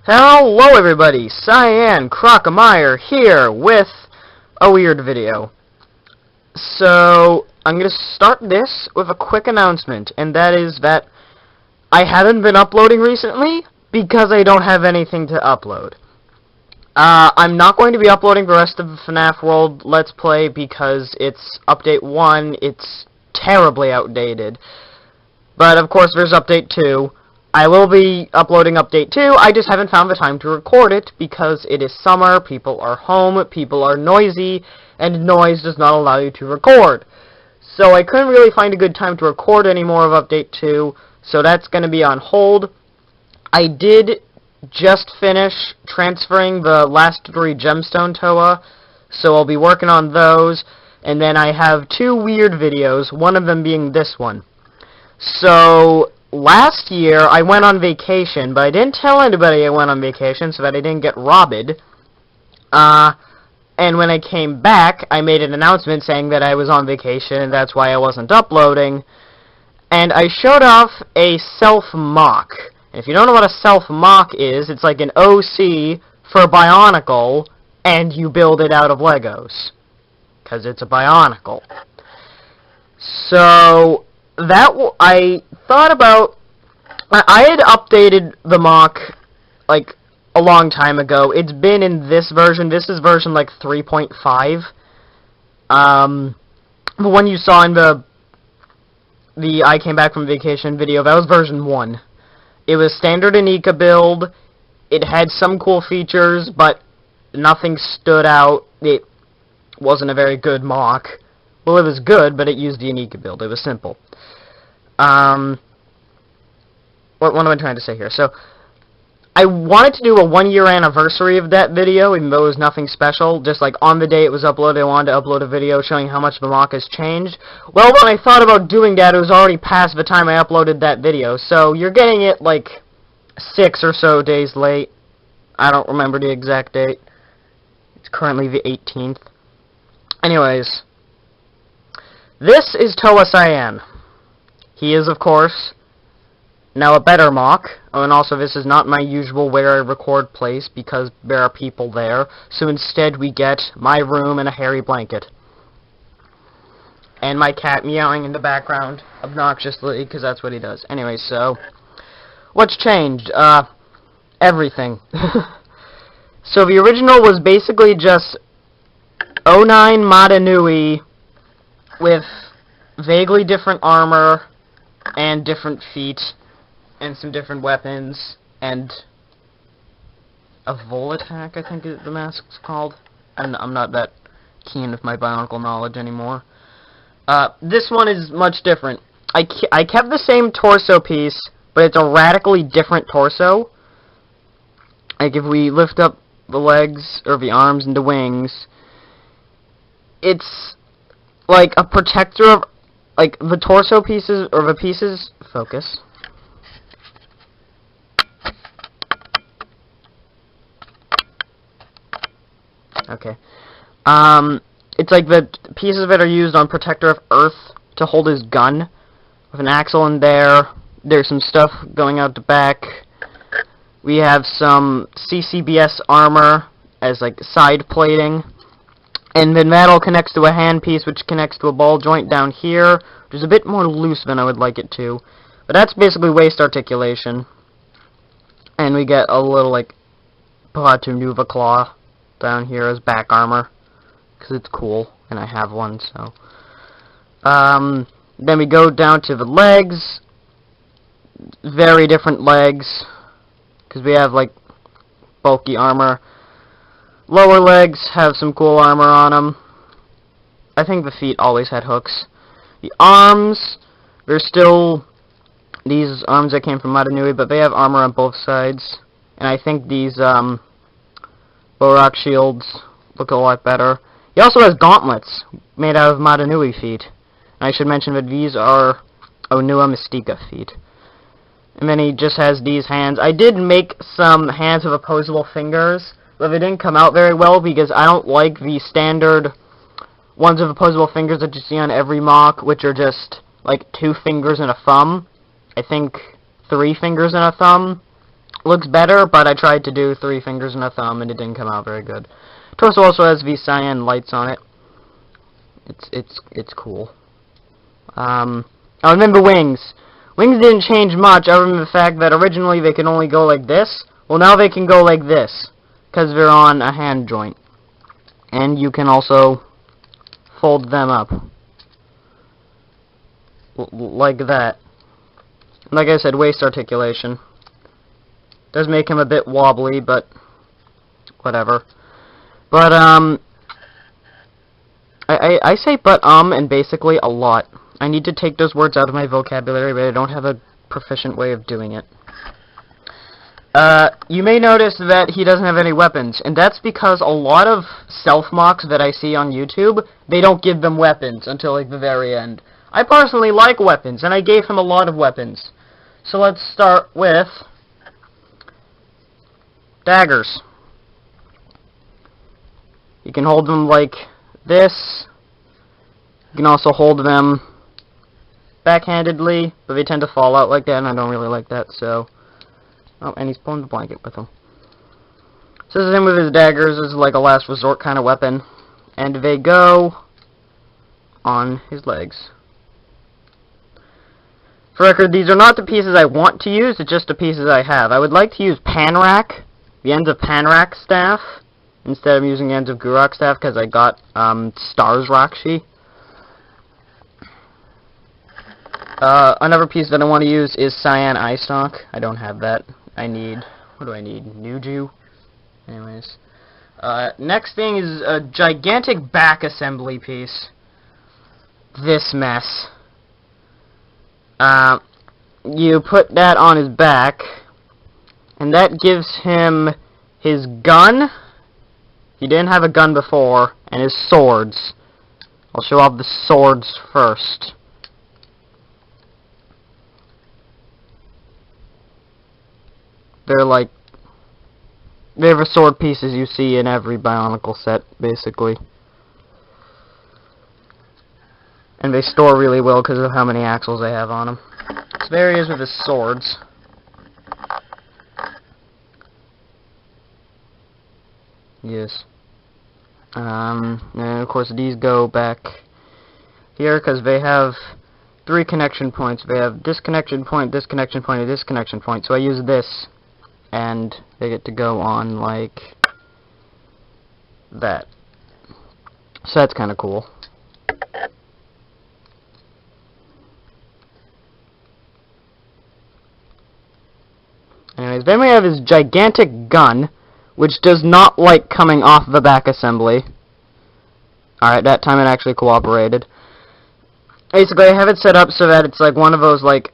Hello everybody, Cyan Crockemeyer here with a weird video. So, I'm going to start this with a quick announcement, and that is that I haven't been uploading recently because I don't have anything to upload. I'm not going to be uploading the rest of the FNAF World Let's Play because it's Update 1, it's terribly outdated. But of course there's Update 2. I will be uploading Update 2, I just haven't found the time to record it because it is summer, people are home, people are noisy, and noise does not allow you to record. So I couldn't really find a good time to record any more of Update 2, so that's going to be on hold. I did just finish transferring the last 3 gemstone Toa, so I'll be working on those, and then I have 2 weird videos, one of them being this one. So last year, I went on vacation, but I didn't tell anybody I went on vacation so that I didn't get robbed. And when I came back, I made an announcement saying that I was on vacation, and that's why I wasn't uploading. And I showed off a Self-MOC. And if you don't know what a Self-MOC is, it's like an OC for Bionicle, and you build it out of Legos. Because it's a Bionicle. So I thought about, I had updated the MOC, like, a long time ago. It's been in this version. This is version, like, 3.5. The one you saw in the I Came Back from Vacation video, that was version 1. It was standard Inika build. It had some cool features, but nothing stood out. It wasn't a very good MOC. Well, it was good, but it used the Inika build. It was simple. What am I trying to say here? So, I wanted to do a 1-year anniversary of that video, even though it was nothing special. Just like on the day it was uploaded, I wanted to upload a video showing how much the MOC has changed. Well, when I thought about doing that, it was already past the time I uploaded that video. So, you're getting it like 6 or so days late. I don't remember the exact date. It's currently the 18th. Anyways, this is Toa Cyan. He is, of course, now a better MOC, and also this is not my usual where I record place because there are people there, so instead we get my room and a hairy blanket. And my cat meowing in the background, obnoxiously, because that's what he does. Anyway, so, what's changed? Everything. So the original was basically just 09 Madanui with vaguely different armor and different feet and some different weapons and a vol attack, I think the mask's called. I'm not that keen with my Bionicle knowledge anymore. This one is much different. I kept the same torso piece, but it's a radically different torso. Like if we lift up the legs or the arms into wings, it's like a protector of, like, the torso pieces, or the pieces, focus. Okay. It's like the pieces that are used on Protector of Earth to hold his gun, with an axle in there. There's some stuff going out the back. We have some CCBS armor as, like, side plating. And then that all connects to a handpiece, which connects to a ball joint down here, which is a bit more loose than I would like it to. But that's basically waist articulation. And we get a little, like, Platunuva claw down here as back armor, because it's cool, and I have one, so. Then we go down to the legs. Very different legs, because we have, like, bulky armor. Lower legs have some cool armor on them. I think the feet always had hooks. The arms, there's still these arms that came from Madanui, but they have armor on both sides. And I think these Borak shields look a lot better. He also has gauntlets made out of Madanui feet. And I should mention that these are Onua Mystica feet. And then he just has these hands. I did make some hands with opposable fingers, but they didn't come out very well because I don't like the standard ones with opposable fingers that you see on every MOC, which are just like 2 fingers and a thumb. I think 3 fingers and a thumb. looks better, but I tried to do 3 fingers and a thumb, and it didn't come out very good. Torso also has these cyan lights on it. It's cool. Oh, and then the wings. Wings didn't change much, other than the fact that originally they could only go like this. Well, now they can go like this, because they're on a hand joint. And you can also fold them up. Like that. Like I said, waist articulation. Does make him a bit wobbly, but whatever. But, I say but, and basically a lot. I need to take those words out of my vocabulary, but I don't have a proficient way of doing it. You may notice that he doesn't have any weapons, and that's because a lot of self-MOCs that I see on YouTube, they don't give them weapons until, like, the very end. I personally like weapons, and I gave him a lot of weapons. So let's start with daggers. You can hold them like this. You can also hold them backhandedly, but they tend to fall out like that, and I don't really like that, so... Oh, and he's pulling the blanket with him. So the same with his daggers. This is like a last resort kind of weapon. And they go on his legs. For record, these are not the pieces I want to use, it's just the pieces I have. I would like to use Panrak, the ends of Panrak staff, instead of using the ends of Gurok staff, because I got Stars Rakshi. Another piece that I want to use is Cyan Eye Stalk. I don't have that. I need... What do I need? Nuju? Anyways. Next thing is a gigantic back assembly piece. This mess. You put that on his back, and that gives him his gun. He didn't have a gun before, and his swords. I'll show off the swords first. They're like... They're the sword pieces you see in every Bionicle set, basically. And they store really well because of how many axles they have on them. So there he is with his swords. Yes. And of course these go back here because they have 3 connection points. They have this connection point, this connection point, and this connection point. So I use this, and they get to go on like that. So that's kind of cool. Anyways, then we have his gigantic gun, which does not like coming off the back assembly. Alright, that time it actually cooperated. Basically, I have it set up so that it's like one of those, like,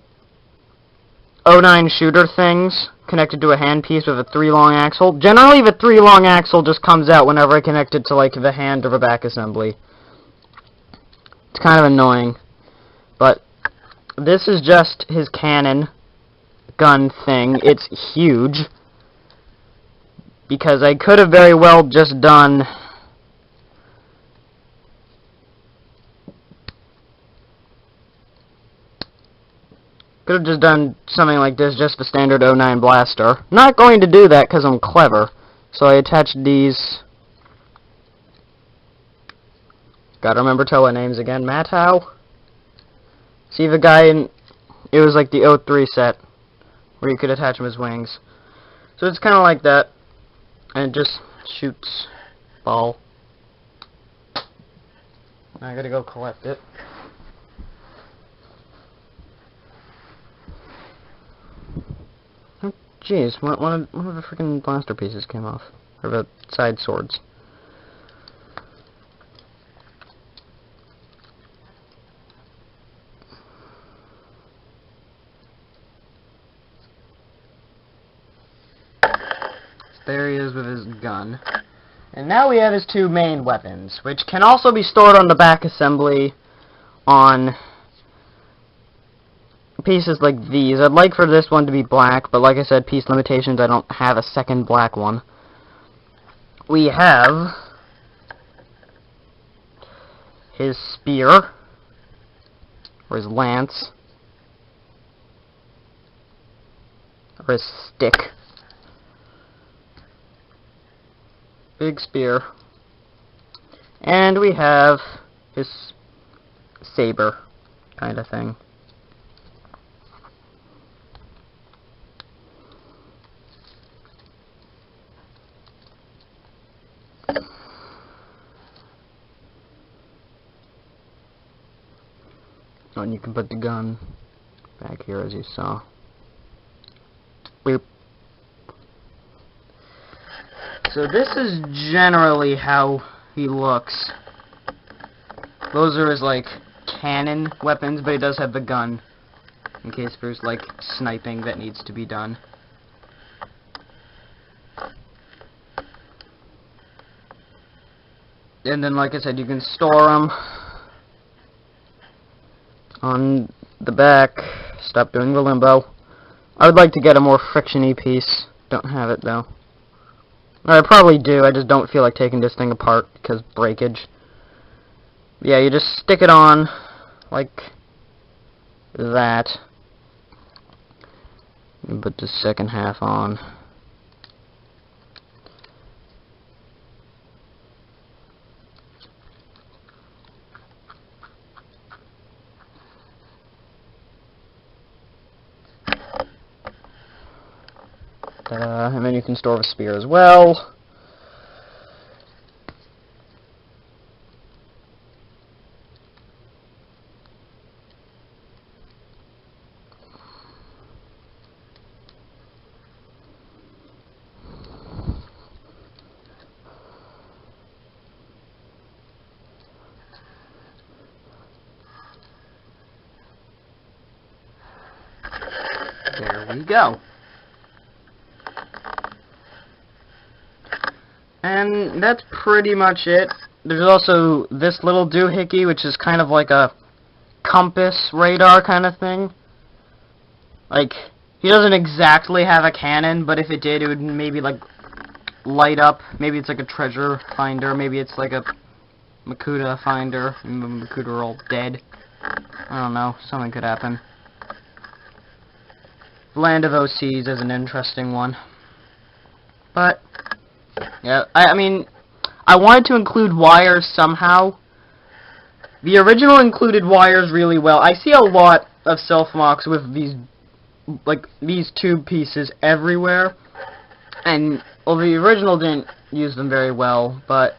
09 shooter things connected to a handpiece with a 3-long axle. Generally, the 3-long axle just comes out whenever I connect it to, like, the hand or the back assembly. It's kind of annoying. But this is just his cannon gun thing. It's huge. Because I could have very well just done... Could have just done something like this, just the standard 09 blaster. Not going to do that because I'm clever. So I attached these... Gotta remember Toa names again. Matau? See the guy in... It was like the 03 set, where you could attach him as wings. So it's kind of like that. And it just shoots ball. I gotta go collect it. Oh, jeez, one of the freaking blaster pieces came off. Or the side swords. There he is with his gun. And now we have his 2 main weapons, which can also be stored on the back assembly on pieces like these. I'd like for this one to be black, but like I said, piece limitations, I don't have a second black one. We have his spear, or his lance, or his stick. big spear. And we have his saber kind of thing. Oh, and you can put the gun back here as you saw. Boop. So this is generally how he looks. Those are his, like, cannon weapons, but he does have the gun in case there's, like, sniping that needs to be done. And then, like I said, you can store them on the back. Stop doing the limbo. I would like to get a more friction-y piece. Don't have it, though. Or I probably do, I just don't feel like taking this thing apart because breakage. Yeah, you just stick it on like that. And put the second half on. And then you can store the spear as well. There we go. And that's pretty much it. There's also this little doohickey, which is kind of like a compass radar kind of thing. Like, he doesn't exactly have a cannon, but if it did, it would maybe, like, light up. Maybe it's like a treasure finder. Maybe it's like a Makuta finder. And the Makuta are all dead. I don't know. Something could happen. Land of OCs is an interesting one. But yeah, I mean, I wanted to include wires somehow. The original included wires really well. I see a lot of Self-MOCs with these, like, these tube pieces everywhere. And, well, the original didn't use them very well, but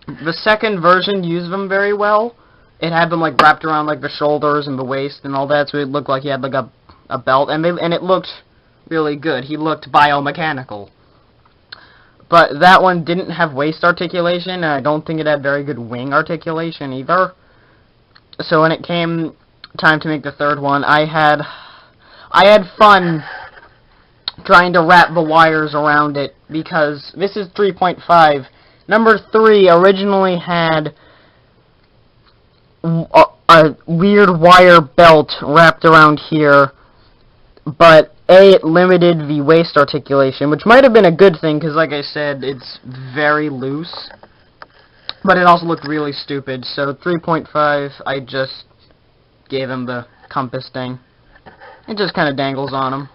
the second version used them very well. It had them, like, wrapped around, like, the shoulders and the waist and all that, so it looked like he had, like, a belt, and it looked really good. He looked biomechanical. But that one didn't have waist articulation, and I don't think it had very good wing articulation either. So when it came time to make the third one, I had fun trying to wrap the wires around it, because this is 3.5. Number 3 originally had a weird wire belt wrapped around here, but it limited the waist articulation, which might have been a good thing, because like I said, it's very loose, but it also looked really stupid. So 3.5, I just gave him the compass thing. It just kind of dangles on him.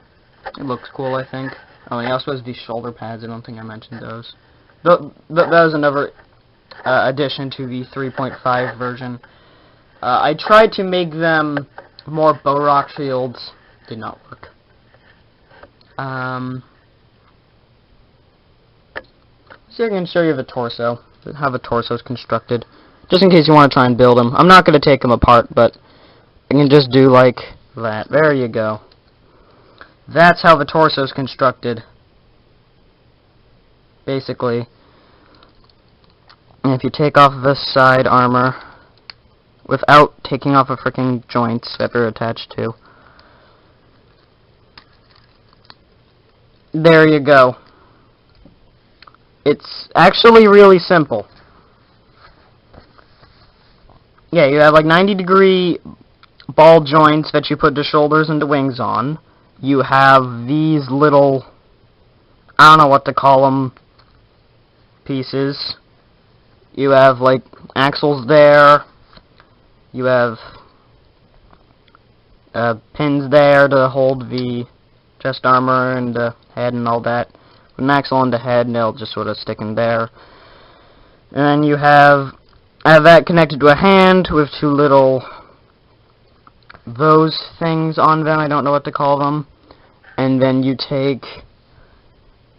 It looks cool, I think. Oh, he also has these shoulder pads. I don't think I mentioned those. That was another addition to the 3.5 version. I tried to make them more bow rock shields. Did not work. See, I can show you the torso, how the torso is constructed, just in case you want to try and build them. I'm not going to take them apart, but I can just do like that. There you go. That's how the torso is constructed, basically. And if you take off the side armor without taking off the freaking joints that they're attached to, there you go. It's actually really simple. Yeah, you have like 90-degree ball joints that you put the shoulders and the wings on. You have these little, I don't know what to call them, pieces. You have like axles there. You have pins there to hold the chest armor and the head and all that. With an axle on the head, and they'll just sort of stick in there. And then you have... I have that connected to a hand with two little... those things on them. I don't know what to call them. And then you take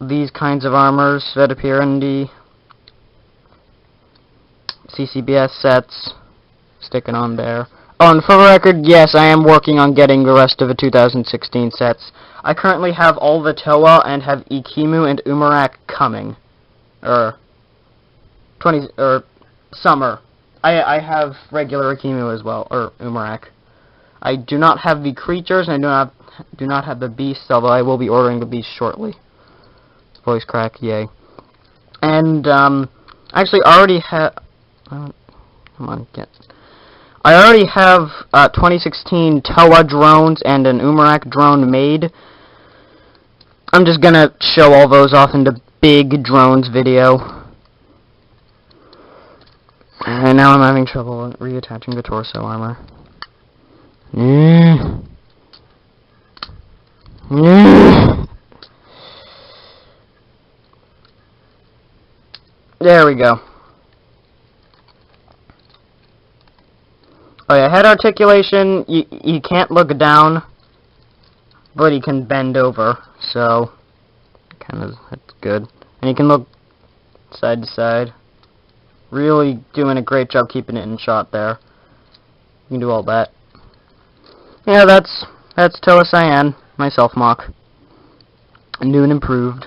these kinds of armors that appear in the CCBS sets, sticking on there. Oh, and for the record, yes, I am working on getting the rest of the 2016 sets. I currently have all the Toa and have Ikimu and Umarak coming. Summer. I have regular Ikimu as well, or Umarak. I do not have the creatures, and I do not have the beasts, although I will be ordering the beasts shortly. Voice crack, yay. And, actually, I already have... come on, get... I already have 2016 Toa drones and an Umarak drone made. I'm just gonna show all those off in the big drones video. And now I'm having trouble reattaching the torso armor. There we go. Oh yeah, head articulation, you can't look down, but he can bend over, so that's good. And he can look side to side. Really doing a great job keeping it in shot there. You can do all that. Yeah, that's Toa Cyan, my Self-MOC. New and improved.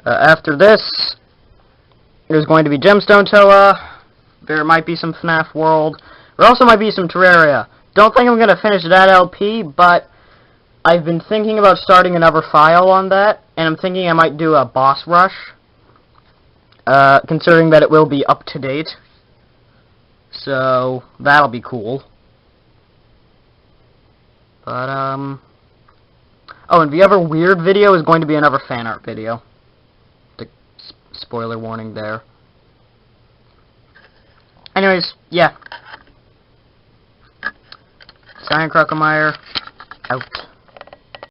After this, there's going to be Gemstone Toa. There might be some FNAF World. There also might be some Terraria. Don't think I'm going to finish that LP, but I've been thinking about starting another file on that, and I'm thinking I might do a boss rush, considering that it will be up to date. So, that'll be cool. But, oh, and the other weird video is going to be another fan art video. Spoiler warning there. Anyways, yeah. Cyan Crocomeyer, out.